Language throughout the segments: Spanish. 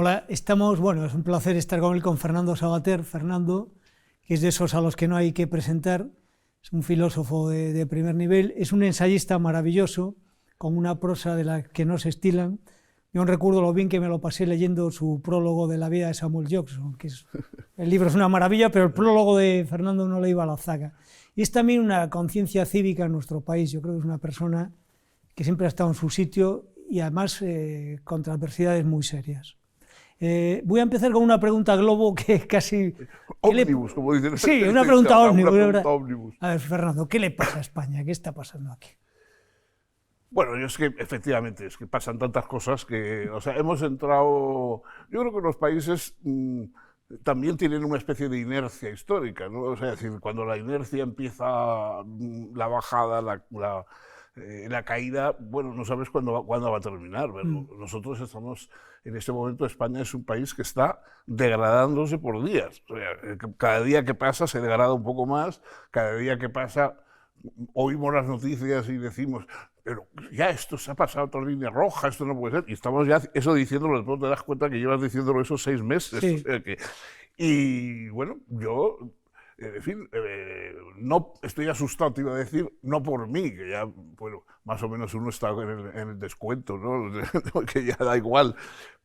Hola, bueno, es un placer estar con Fernando Savater. Fernando, que es de esos a los que no hay que presentar, es un filósofo de primer nivel, es un ensayista maravilloso, con una prosa de la que no se estilan. Yo recuerdo lo bien que me lo pasé leyendo su prólogo de la vida de Samuel Johnson, el libro es una maravilla, pero el prólogo de Fernando no le iba a la zaga. Y es también una conciencia cívica en nuestro país. Yo creo que es una persona que siempre ha estado en su sitio y además contra adversidades muy serias. Voy a empezar con una pregunta globo que casi... Ómnibus, como dicen. Sí, una pregunta ómnibus. A ver, Fernando, ¿qué le pasa a España? ¿Qué está pasando aquí? Bueno, es que efectivamente, es que pasan tantas cosas que, o sea, hemos entrado... Yo creo que los países también tienen una especie de inercia histórica, ¿no? O sea, es decir, cuando la inercia empieza, la bajada, la caída, bueno, no sabes cuándo va a terminar. Pero nosotros estamos, en este momento, España es un país que está degradándose por días. O sea, cada día que pasa se degrada un poco más, cada día que pasa oímos las noticias y decimos, pero ya esto se ha pasado otra línea roja, esto no puede ser. Y estamos ya eso diciéndolo, después te das cuenta que llevas diciéndolo esos 6 meses. Sí. O sea y bueno, yo... En fin, no estoy asustado, te iba a decir, no por mí, que ya, bueno, más o menos uno está en el descuento, ¿no? Que ya da igual.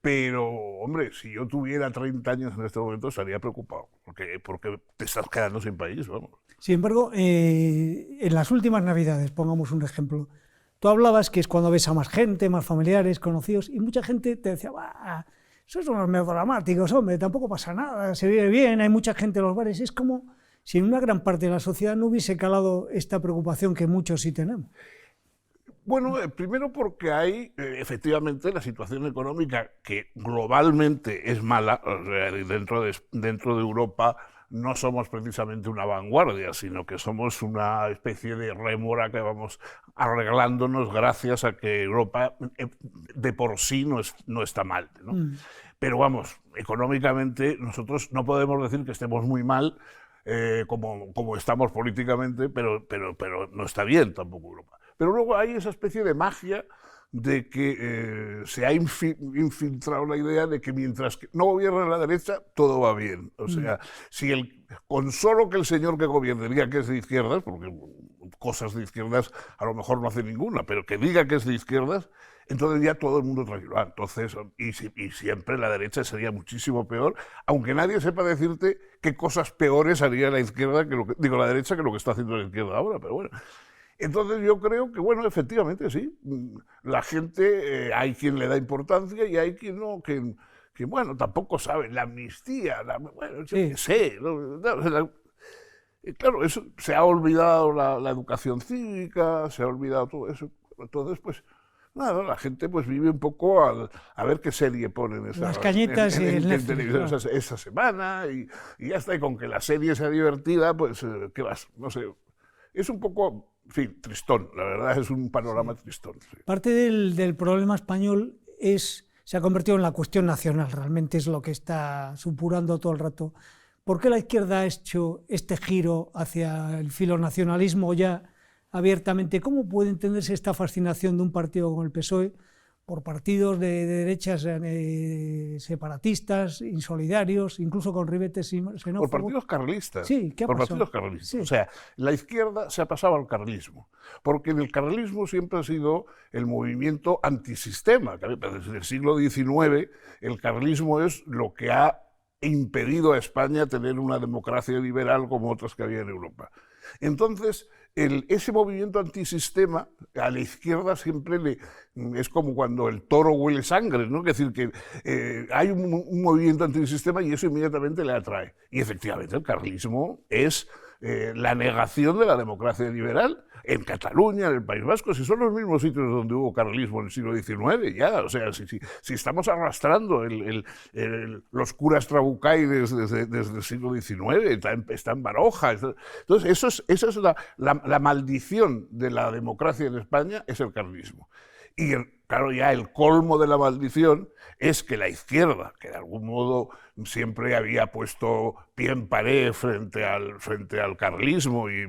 Pero, hombre, si yo tuviera 30 años en este momento estaría preocupado, porque te estás quedando sin país, vamos. Sin embargo, en las últimas Navidades, pongamos un ejemplo, tú hablabas que es cuando ves a más gente, más familiares, conocidos, y mucha gente te decía, ¡bah! Sois unos melodramáticos, hombre, tampoco pasa nada, se vive bien, hay mucha gente en los bares. Es como si en una gran parte de la sociedad no hubiese calado esta preocupación que muchos sí tenemos. Bueno, primero porque hay, efectivamente, la situación económica que globalmente es mala. O sea, dentro de Europa no somos precisamente una vanguardia, sino que somos una especie de rémora que vamos arreglándonos gracias a que Europa de por sí no está mal, ¿no? Pero vamos, económicamente nosotros no podemos decir que estemos muy mal, como estamos políticamente, pero no está bien tampoco Europa. Pero luego hay esa especie de magia de que se ha infiltrado la idea de que mientras que no gobierna la derecha, todo va bien. O sea, con solo que el señor que gobierne diga que es de izquierdas, porque cosas de izquierdas a lo mejor no hace ninguna, pero que diga que es de izquierdas, entonces ya todo el mundo tranquilo. Entonces, y siempre la derecha sería muchísimo peor, aunque nadie sepa decirte qué cosas peores haría la izquierda la derecha que lo que está haciendo la izquierda ahora, pero bueno. Entonces yo creo que, bueno, efectivamente sí, la gente, hay quien le da importancia y hay quien no, que bueno, tampoco sabe, la amnistía, bueno, yo qué sé, claro, eso, se ha olvidado la educación cívica, se ha olvidado todo eso, entonces pues nada, la gente pues vive un poco a ver qué serie ponen las cañitas en televisión esa semana y ya está, y con que la serie sea divertida, pues, ¿qué vas? No sé, es un poco... En fin, tristón, la verdad es un panorama tristón. Sí. Parte del problema español se ha convertido en la cuestión nacional, realmente es lo que está supurando todo el rato. ¿Por qué la izquierda ha hecho este giro hacia el filonacionalismo ya abiertamente? ¿Cómo puede entenderse esta fascinación de un partido como el PSOE por partidos de derechas separatistas, insolidarios, incluso con ribetes xenófobos? Por partidos carlistas. Sí, ¿qué ha pasado? Por partidos carlistas. Sí. O sea, la izquierda se ha pasado al carlismo, porque en el carlismo siempre ha sido el movimiento antisistema. Desde el siglo XIX el carlismo es lo que ha impedido a España tener una democracia liberal como otras que había en Europa. Entonces, ese movimiento antisistema a la izquierda siempre es como cuando el toro huele sangre, ¿no? Es decir, que hay un movimiento antisistema y eso inmediatamente le atrae. Y efectivamente el carlismo es la negación de la democracia liberal en Cataluña, en el País Vasco, si son los mismos sitios donde hubo carlismo en el siglo XIX, ya, o sea, si estamos arrastrando los curas trabucaides desde el siglo XIX, está en Baroja. Entonces, esa es la maldición de la democracia en España, es el carlismo. Y claro, ya el colmo de la maldición es que la izquierda, que de algún modo siempre había puesto pie en pared frente al carlismo y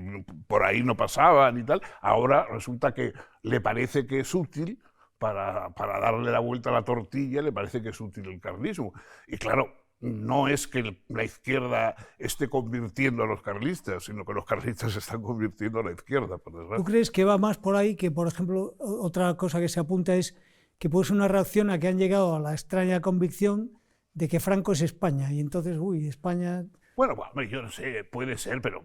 por ahí no pasaban y tal, ahora resulta que le parece que es útil para darle la vuelta a la tortilla le parece que es útil el carlismo. Y claro, no es que la izquierda esté convirtiendo a los carlistas, sino que los carlistas se están convirtiendo a la izquierda, por desgracia. ¿Tú crees que va más por ahí? Que, por ejemplo, otra cosa que se apunta es que puede ser una reacción a que han llegado a la extraña convicción de que Franco es España, y entonces, uy, España... Bueno, yo no sé, puede ser, pero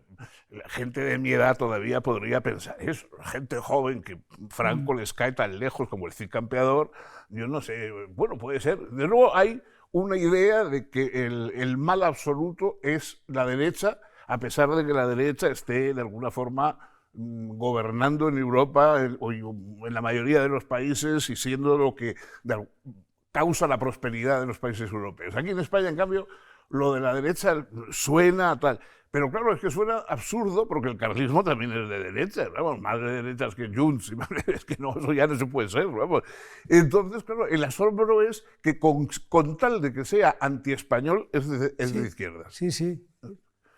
la gente de mi edad todavía podría pensar eso. La gente joven que Franco les cae tan lejos como el Cid Campeador, yo no sé, bueno, puede ser. De nuevo hay una idea de que el mal absoluto es la derecha, a pesar de que la derecha esté de alguna forma gobernando en Europa o en la mayoría de los países y siendo lo que causa la prosperidad de los países europeos. Aquí en España, en cambio, lo de la derecha suena tal. Pero claro, es que suena absurdo porque el carlismo también es de derecha, vamos, más de derechas que Junts, es que no, eso ya no se puede ser, vamos. Entonces, claro, el asombro es que con tal de que sea antiespañol es de izquierdas. Sí, sí.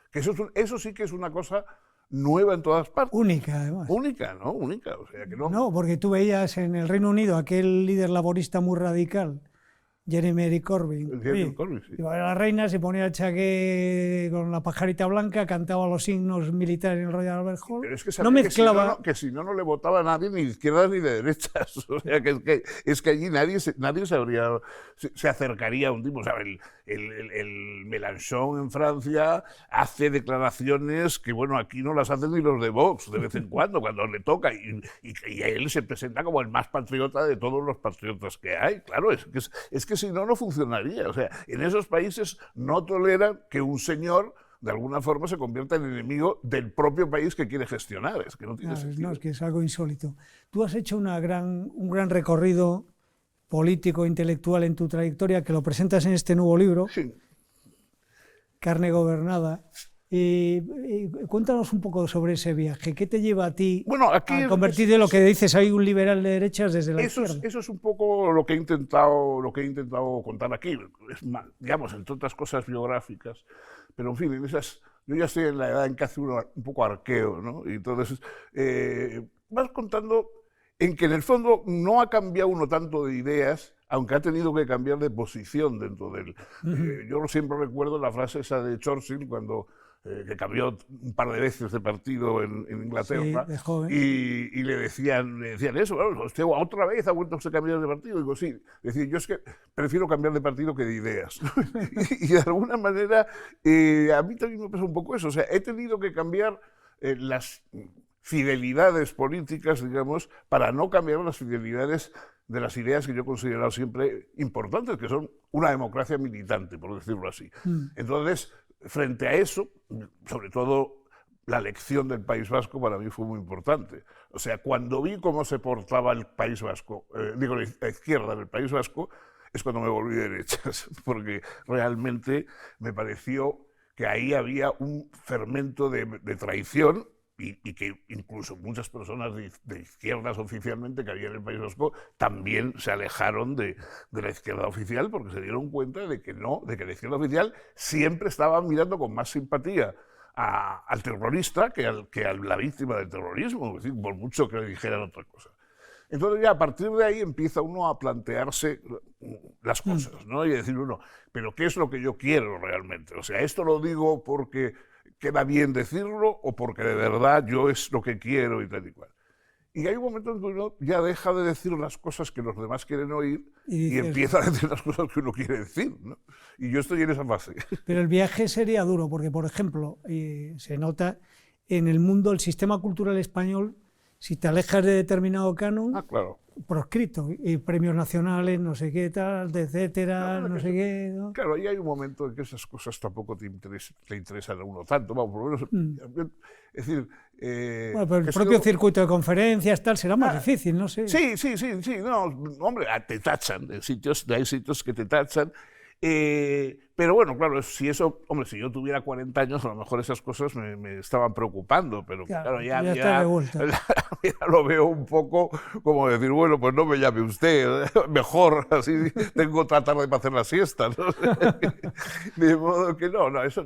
Que eso sí que es una cosa nueva en todas partes. Única, además. Única, ¿no? Única, o sea que no. No, porque tú veías en el Reino Unido aquel líder laborista muy radical, Jeremy Corbyn. Sí. Iba a la reina, se ponía el chaqué con la pajarita blanca, cantaba los himnos militares en el Royal Albert Hall. Pero es que no mezclaba. Que si no le votaba a nadie, ni de izquierdas ni de derechas. O sea, es que allí nadie se acercaría a un tipo. O sea, el Mélenchon en Francia hace declaraciones que, bueno, aquí no las hacen ni los de Vox, de vez en cuando le toca. Y él se presenta como el más patriota de todos los patriotas que hay. Claro, es que si no, no funcionaría. O sea, en esos países no toleran que un señor de alguna forma se convierta en enemigo del propio país que quiere gestionar. Es que no tiene sentido. No, es que es algo insólito. Tú has hecho un gran recorrido político, intelectual en tu trayectoria, que lo presentas en este nuevo libro, Sí. Carne Gobernada. Cuéntanos un poco sobre ese viaje. ¿Qué te lleva a ti a convertir de lo que dices ahí un liberal de derechas desde la izquierda? Eso es un poco lo que he intentado contar aquí. Es más, digamos, entre otras cosas biográficas. Pero en fin, yo ya estoy en la edad en que hace un poco arqueo, ¿no? Y entonces vas contando en que en el fondo no ha cambiado uno tanto de ideas, aunque ha tenido que cambiar de posición dentro de él. Yo siempre recuerdo la frase esa de Churchill cuando que cambió un par de veces de partido en Inglaterra, sí, de joven. y le decían eso, bueno, usted otra vez ha vuelto a cambiar de partido. Digo, sí, decir, yo es que prefiero cambiar de partido que de ideas. y de alguna manera a mí también me pasa un poco eso, o sea, he tenido que cambiar las fidelidades políticas, digamos, para no cambiar las fidelidades de las ideas que yo he considerado siempre importantes, que son una democracia militante, por decirlo así. Entonces, frente a eso, sobre todo la elección del País Vasco para mí fue muy importante. O sea, cuando vi cómo se portaba el País Vasco, la izquierda del País Vasco, es cuando me volví de derechas, porque realmente me pareció que ahí había un fermento de traición y que incluso muchas personas de izquierdas oficialmente que había en el País Vasco también se alejaron de la izquierda oficial porque se dieron cuenta de que la izquierda oficial siempre estaba mirando con más simpatía al terrorista que a la víctima del terrorismo, es decir, por mucho que le dijeran otra cosa. Entonces ya a partir de ahí empieza uno a plantearse las cosas, ¿no? Y decir uno, pero ¿qué es lo que yo quiero realmente? O sea, ¿esto lo digo porque queda bien decirlo o porque de verdad yo es lo que quiero y tal y cual? Y hay un momento en que uno ya deja de decir las cosas que los demás quieren oír y empieza a decir las cosas que uno quiere decir, ¿no? Y yo estoy en esa fase. Pero el viaje sería duro porque, por ejemplo, se nota en el mundo, el sistema cultural español, si te alejas de determinado canon, claro, proscrito, y premios nacionales, no sé qué tal, etcétera, no sé qué, ¿no? Claro, ahí hay un momento en que esas cosas tampoco te interesan a uno tanto, vamos, por lo menos, es decir... bueno, pero el propio circuito de conferencias, tal, será más difícil, no sé. Sí, no, hombre, te tachan, hay sitios que te tachan, pero bueno, claro, si yo tuviera 40 años, a lo mejor esas cosas me estaban preocupando, pero claro, ya lo veo un poco como decir, bueno, pues no me llame usted, mejor, así tengo otra tarde para hacer la siesta, ¿no? De modo que eso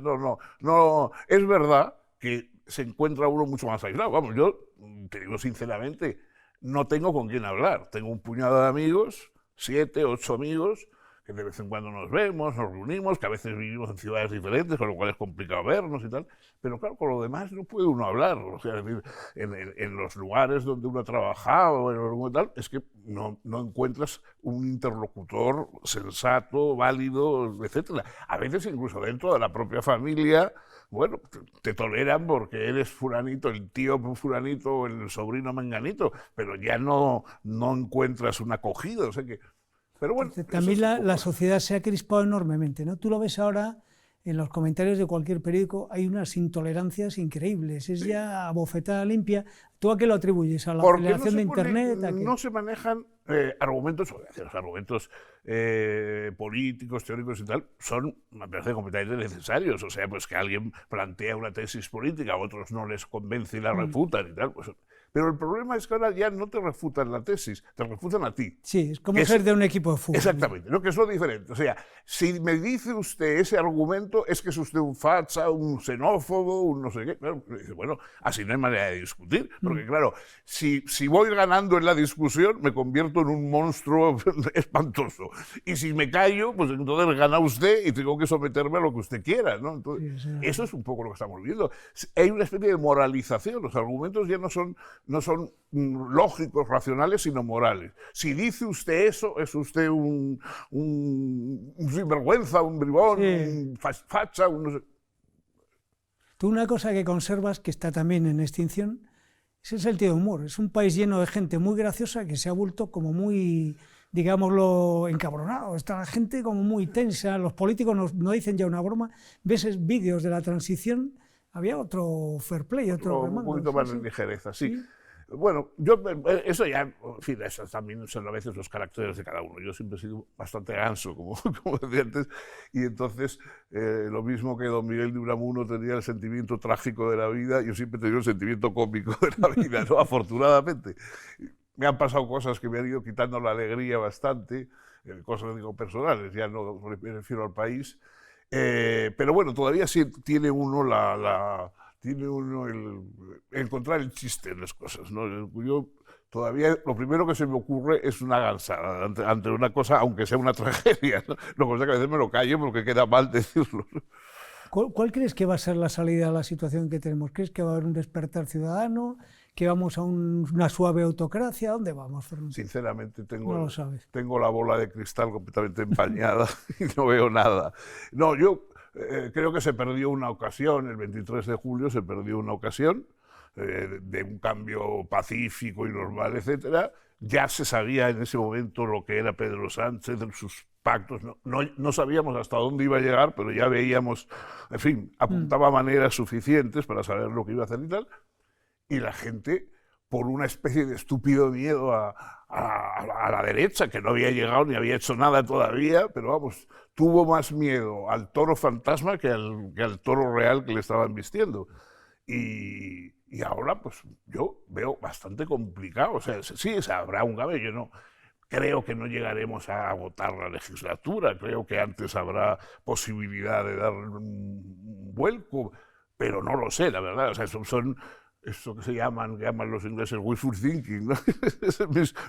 no. Es verdad que se encuentra uno mucho más aislado. Vamos, yo te digo sinceramente, no tengo con quién hablar. Tengo un puñado de amigos, 7, 8 amigos, que de vez en cuando nos vemos, nos reunimos, que a veces vivimos en ciudades diferentes, con lo cual es complicado vernos y tal, pero claro, con lo demás no puede uno hablar. O sea, es decir, en los lugares donde uno ha trabajado, tal, es que no encuentras un interlocutor sensato, válido, etcétera. A veces incluso dentro de la propia familia, bueno, te toleran porque eres fulanito, el tío fulanito o el sobrino menganito, pero ya no encuentras una acogida, o sea que... Pero bueno, también la sociedad se ha crispado enormemente, ¿no? Tú lo ves ahora en los comentarios de cualquier periódico, hay unas intolerancias increíbles, es ya bofetada limpia. ¿Tú a qué lo atribuyes? ¿A la aceleración de Internet? No se manejan argumentos, los argumentos políticos, teóricos y tal, me parece completamente necesarios. O sea, pues que alguien plantea una tesis política, a otros no les convence y la refutan y tal, pues... Pero el problema es que ahora ya no te refutan la tesis, te refutan a ti. Sí, es como ser de un equipo de fútbol. Exactamente, ¿no? Que es lo diferente. O sea, si me dice usted ese argumento, es que es usted un facha, un xenófobo, un no sé qué. Claro, bueno, así no hay manera de discutir. Porque claro, si voy ganando en la discusión, me convierto en un monstruo espantoso. Y si me callo, pues entonces gana usted y tengo que someterme a lo que usted quiera, ¿no? Entonces, sí, eso es un poco lo que estamos viendo. Hay una especie de moralización. Los argumentos ya no son lógicos, racionales, sino morales. Si dice usted eso, es usted un sinvergüenza, un bribón, sí, un facha, un no sé. Tú una cosa que conservas, que está también en extinción, es el sentido de humor. Es un país lleno de gente muy graciosa que se ha vuelto como muy, digámoslo, encabronado. Está la gente como muy tensa, los políticos no dicen ya una broma. Ves vídeos de la transición, había otro fair play, otro un poquito más de ligereza, sí. Sí. Bueno, eso ya, en fin, esas también son a veces los caracteres de cada uno. Yo siempre he sido bastante ganso, como decía antes, y entonces lo mismo que don Miguel de Unamuno tenía el sentimiento trágico de la vida, yo siempre he tenido el sentimiento cómico de la vida, ¿no? Afortunadamente. Me han pasado cosas que me han ido quitando la alegría bastante, cosas, digo, personales, ya no me refiero al país. Pero bueno, todavía sí tiene uno el encontrar el chiste en las cosas, ¿no? Yo todavía lo primero que se me ocurre es una gansada ante una cosa, aunque sea una tragedia, ¿no? Lo que pasa es que a veces me lo callo porque queda mal decirlo. ¿Cuál crees que va a ser la salida a la situación que tenemos? ¿Crees que va a haber un despertar ciudadano? ¿Que vamos a una suave autocracia? ¿A dónde vamos, Fernando? Sinceramente, no lo sabes. Tengo la bola de cristal completamente empañada y no veo nada. No, yo creo que se perdió una ocasión, el 23 de julio se perdió una ocasión de un cambio pacífico y normal, etcétera. Ya se sabía en ese momento lo que era Pedro Sánchez, sus pactos, no sabíamos hasta dónde iba a llegar, pero ya veíamos, en fin, apuntaba maneras suficientes para saber lo que iba a hacer y tal. Y la gente, por una especie de estúpido miedo a la derecha, que no había llegado ni había hecho nada todavía, pero vamos, tuvo más miedo al toro fantasma que al toro real que le estaban vistiendo. Y ahora, pues yo veo bastante complicado. O sea, sí, habrá un cambio. Yo no creo que no llegaremos a agotar la legislatura. Creo que antes habrá posibilidad de dar un vuelco, pero no lo sé, la verdad. O sea, son eso que llaman los ingleses wishful thinking, ¿no?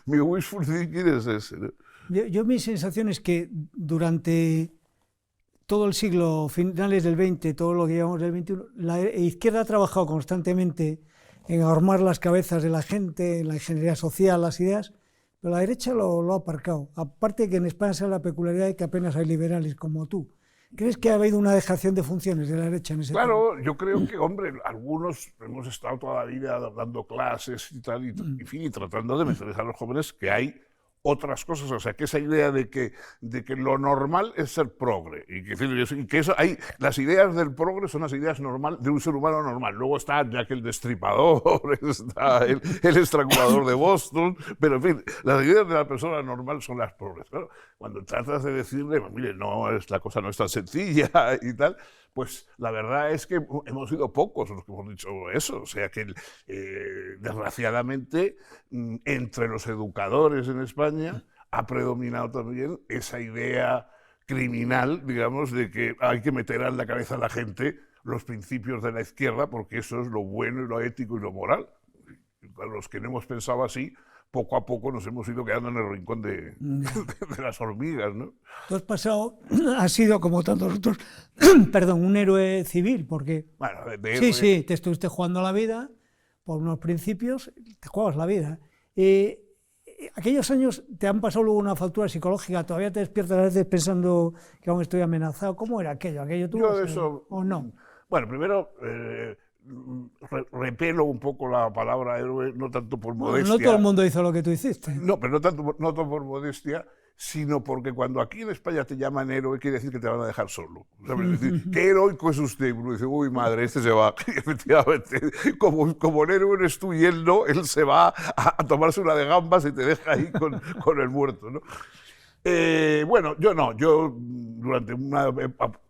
mi wishful thinking es ese, ¿no? Yo mi sensación es que durante todo el siglo, finales del XX, todo lo que llevamos del XXI, la izquierda ha trabajado constantemente en armar las cabezas de la gente, en la ingeniería social, las ideas, pero la derecha lo ha aparcado. Aparte que en España se da la peculiaridad de que apenas hay liberales como tú. ¿Crees que ha habido una dejación de funciones de la derecha en ese tema? Claro, yo creo que, hombre, algunos hemos estado toda la vida dando clases y tal, y, en fin, y tratando de meterles a los jóvenes que hay otras cosas, o sea, que esa idea de que lo normal es ser progre, y que eso hay, las ideas del progre son las ideas de un ser humano normal. Luego está Jack el Destripador, está el estrangulador de Boston, pero en fin, las ideas de la persona normal son las progres. Claro, cuando tratas de decirle, mire, la cosa no es tan sencilla y tal, pues la verdad es que hemos sido pocos los que hemos dicho eso. O sea que, desgraciadamente, entre los educadores en España ha predominado también esa idea criminal, digamos, de que hay que meter en la cabeza a la gente los principios de la izquierda porque eso es lo bueno y lo ético y lo moral. Para los que no hemos pensado así, poco a poco nos hemos ido quedando en el rincón de las hormigas, ¿no? Tú has sido, como tantos otros, perdón, un héroe civil, porque bueno, sí, te estuviste jugando la vida por unos principios, te juegas la vida. Aquellos años te han pasado luego una factura psicológica, todavía te despiertas a veces pensando que aún estoy amenazado. ¿Cómo era aquello? ¿Aquello tú o no? Bueno, primero repelo un poco la palabra héroe, no tanto por modestia. No todo el mundo hizo lo que tú hiciste. No, pero no tanto por modestia, sino porque cuando aquí en España te llaman héroe, quiere decir que te van a dejar solo. ¿Sabes? Es decir, qué heroico es usted. Uno dice, uy, madre, este se va. Y efectivamente, como el héroe eres tú y él no, él se va a tomarse una de gambas y te deja ahí con el muerto, ¿no? Bueno, yo no, yo durante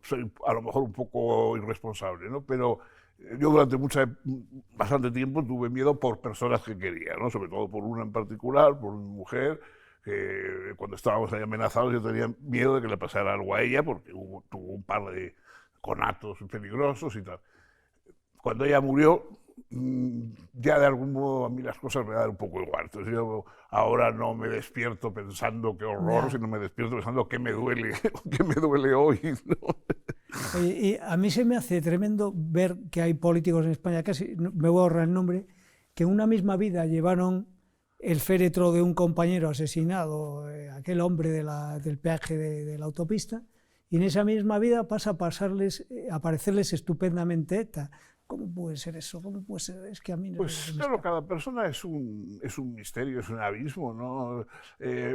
soy a lo mejor un poco irresponsable, ¿no? Pero yo durante bastante tiempo tuve miedo por personas que quería, ¿no? Sobre todo por una en particular, por mi mujer, que cuando estábamos ahí amenazados yo tenía miedo de que le pasara algo a ella porque tuvo un par de conatos peligrosos y tal. Cuando ella murió, ya de algún modo a mí las cosas me dan un poco igual. Entonces yo ahora no me despierto pensando qué horror, sino me despierto pensando qué me duele hoy, ¿no? Y a mí se me hace tremendo ver que hay políticos en España, casi me voy a ahorrar el nombre, que en una misma vida llevaron el féretro de un compañero asesinado, aquel hombre del peaje de la autopista, y en esa misma vida pasa a parecerles estupendamente ETA. ¿Cómo puede ser eso? ¿Cómo puede ser? Es que a mí no. Pues claro, cada persona es un misterio, es un abismo, ¿no?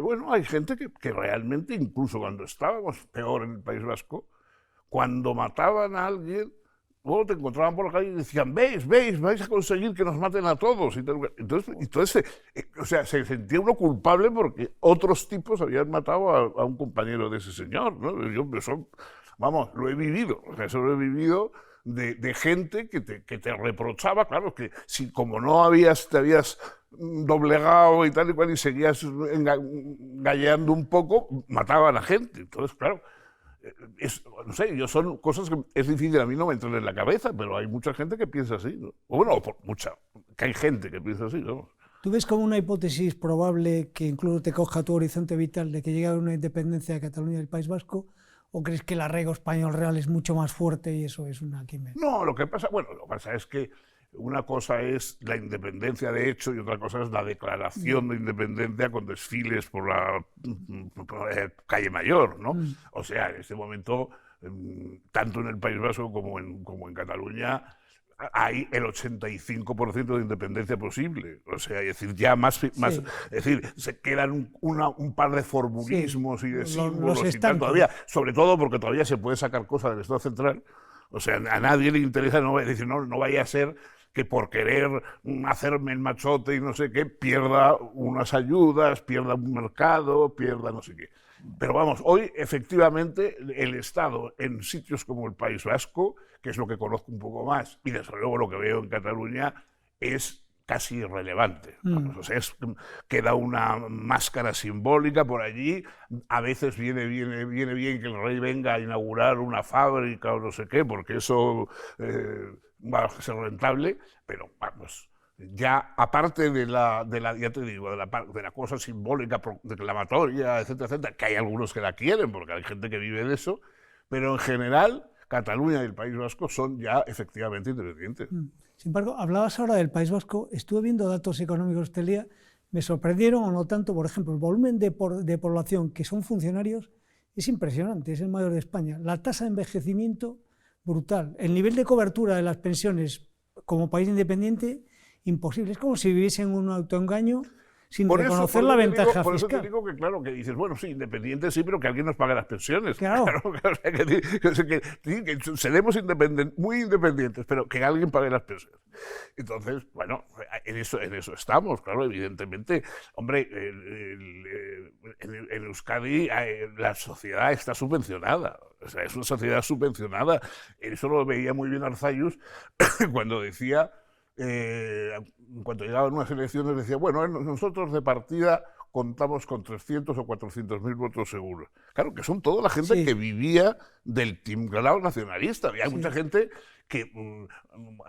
Bueno, hay gente que realmente, incluso cuando estábamos peor en el País Vasco, cuando mataban a alguien, luego te encontraban por la calle y decían, veis, vais a conseguir que nos maten a todos. Entonces o sea, se sentía uno culpable porque otros tipos habían matado a un compañero de ese señor, ¿no? Yo eso, vamos, lo he vivido, o sea, eso lo he vivido de gente que te reprochaba, claro, que si como no te habías doblegado y tal y cual y seguías galleando un poco, mataban a gente. Entonces, claro, no sé, son cosas que es difícil a mí no me entran en la cabeza, pero hay mucha gente que piensa así, ¿no? O bueno, que hay gente que piensa así, ¿no? ¿Tú ves como una hipótesis probable que incluso te coja tu horizonte vital de que llegue a una independencia de Cataluña y del País Vasco? ¿O crees que el arraigo español real es mucho más fuerte y eso es una quimera? No, lo que pasa es que una cosa es la independencia de hecho y otra cosa es la declaración de independencia con desfiles por la calle Mayor, ¿no? O sea, en este momento, tanto en el País Vasco como en Cataluña, hay el 85% de independencia posible. O sea, es decir, ya más es decir, se quedan un par de formulismos y de símbolos y tal todavía, sobre todo porque todavía se puede sacar cosas del Estado central. O sea, a nadie le interesa, no vaya a ser que por querer hacerme el machote y no sé qué, pierda unas ayudas, pierda un mercado, pierda no sé qué. Pero vamos, hoy efectivamente el Estado en sitios como el País Vasco, que es lo que conozco un poco más, y desde luego lo que veo en Cataluña, es casi irrelevante. O sea, queda una máscara simbólica por allí, a veces viene bien que el rey venga a inaugurar una fábrica o no sé qué, porque eso va a ser rentable, pero vamos, ya aparte ya te digo, de la cosa simbólica, declamatoria, etcétera, etcétera, que hay algunos que la quieren, porque hay gente que vive de eso, pero en general Cataluña y el País Vasco son ya efectivamente independientes. Sin embargo, hablabas ahora del País Vasco, estuve viendo datos económicos este día, me sorprendieron o no tanto, por ejemplo, el volumen de población que son funcionarios es impresionante, es el mayor de España. La tasa de envejecimiento, brutal. El nivel de cobertura de las pensiones como país independiente, imposible. Es como si viviese en un autoengaño sin reconocer la ventaja fiscal. Por eso te digo que, claro, que dices, bueno, sí, independiente sí, pero que alguien nos pague las pensiones. Claro. Que seremos muy independientes, pero que alguien pague las pensiones. Entonces, bueno, en eso estamos, claro, evidentemente. Hombre, en Euskadi la sociedad está subvencionada. O sea, es una sociedad subvencionada. Eso lo veía muy bien Arzayus cuando decía... cuando llegaban unas elecciones decía, bueno, nosotros de partida contamos con 300 o 400.000 votos seguros. Claro, que son toda la gente que vivía del tinglao nacionalista. Había mucha gente que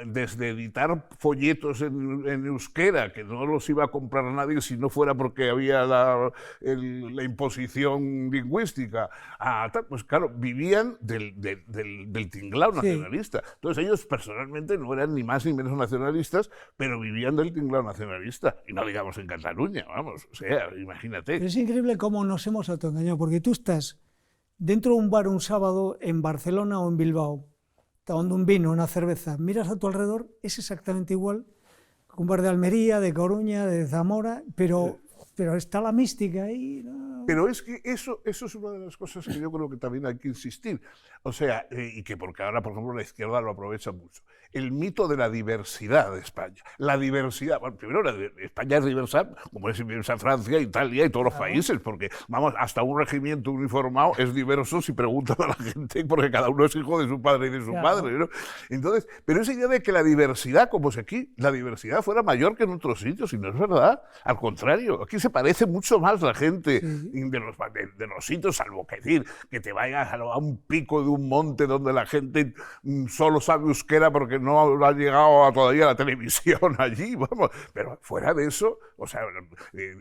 desde editar folletos en euskera, que no los iba a comprar nadie si no fuera porque había la imposición lingüística, pues claro, vivían del tinglao nacionalista. Sí. Entonces ellos personalmente no eran ni más ni menos nacionalistas, pero vivían del tinglao nacionalista. Y no digamos en Cataluña, vamos, o sea, imagínate. Es increíble cómo nos hemos autoengañado, porque tú estás dentro de un bar un sábado en Barcelona o en Bilbao, tomando un vino, una cerveza, miras a tu alrededor, es exactamente igual que un bar de Almería, de Coruña, de Zamora, pero está la mística ahí, ¿no? Pero es que eso es una de las cosas que yo creo que también hay que insistir. O sea, y que porque ahora, por ejemplo, la izquierda lo aprovecha mucho. El mito de la diversidad de España. La diversidad, bueno, primero, España es diversa, como es diversa Francia, Italia y todos los países, porque, vamos, hasta un regimiento uniformado es diverso si preguntan a la gente, porque cada uno es hijo de su padre y de su padre, ¿no? Entonces, pero esa idea de que la diversidad, como si aquí la diversidad fuera mayor que en otros sitios, y no es verdad. Al contrario, aquí se parece mucho más la gente de los sitios, salvo que decir que te vayas a un pico de un monte donde la gente solo sabe euskera porque no ha llegado todavía a la televisión allí, vamos, pero fuera de eso, o sea,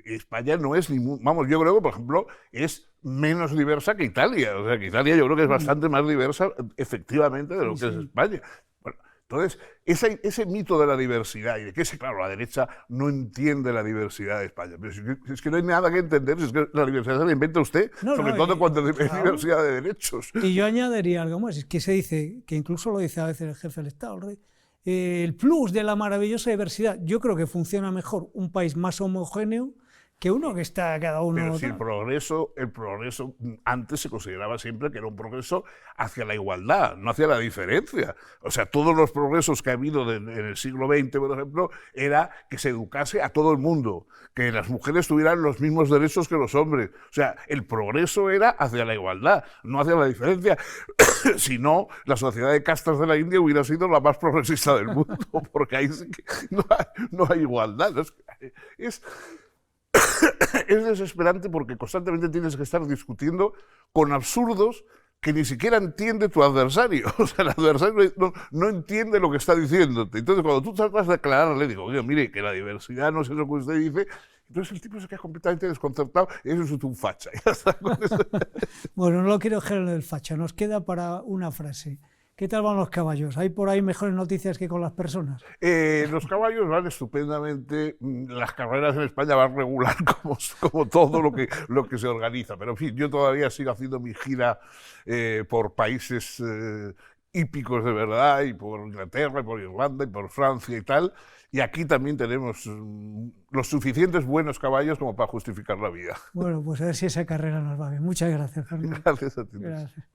España no es ningún, vamos, yo creo que, por ejemplo, es menos diversa que Italia, o sea, que Italia yo creo que es bastante más diversa, efectivamente, de lo que es España. Entonces, ese mito de la diversidad y de que, claro, la derecha no entiende la diversidad de España. Pero es que no hay nada que entender, es que la diversidad se la inventa usted, sobre todo cuando es diversidad de derechos. Y yo añadiría algo más, es que se dice, que incluso lo dice a veces el jefe del Estado, el rey, el plus de la maravillosa diversidad. Yo creo que funciona mejor un país más homogéneo que uno que está cada uno... Pero si el progreso antes se consideraba siempre que era un progreso hacia la igualdad, no hacia la diferencia. O sea, todos los progresos que ha habido en el siglo XX, por ejemplo, era que se educase a todo el mundo, que las mujeres tuvieran los mismos derechos que los hombres. O sea, el progreso era hacia la igualdad, no hacia la diferencia. Si no, la sociedad de castas de la India hubiera sido la más progresista del mundo, porque ahí sí que no hay igualdad. Es desesperante porque constantemente tienes que estar discutiendo con absurdos que ni siquiera entiende tu adversario. O sea, el adversario no entiende lo que está diciéndote. Entonces, cuando tú tratas de aclararle, digo, oye, mire, que la diversidad no es eso que usted dice, entonces el tipo se queda completamente desconcertado, eso es un facha. Bueno, no lo quiero dejar en el facha, nos queda para una frase. ¿Qué tal van los caballos? ¿Hay por ahí mejores noticias que con las personas? Los caballos van estupendamente, las carreras en España van regular como todo lo que se organiza, pero en fin, yo todavía sigo haciendo mi gira por países hípicos de verdad, y por Inglaterra, y por Irlanda, y por Francia y tal, y aquí también tenemos los suficientes buenos caballos como para justificar la vida. Bueno, pues a ver si esa carrera nos va bien. Muchas gracias, Fernando. Gracias a ti. Gracias.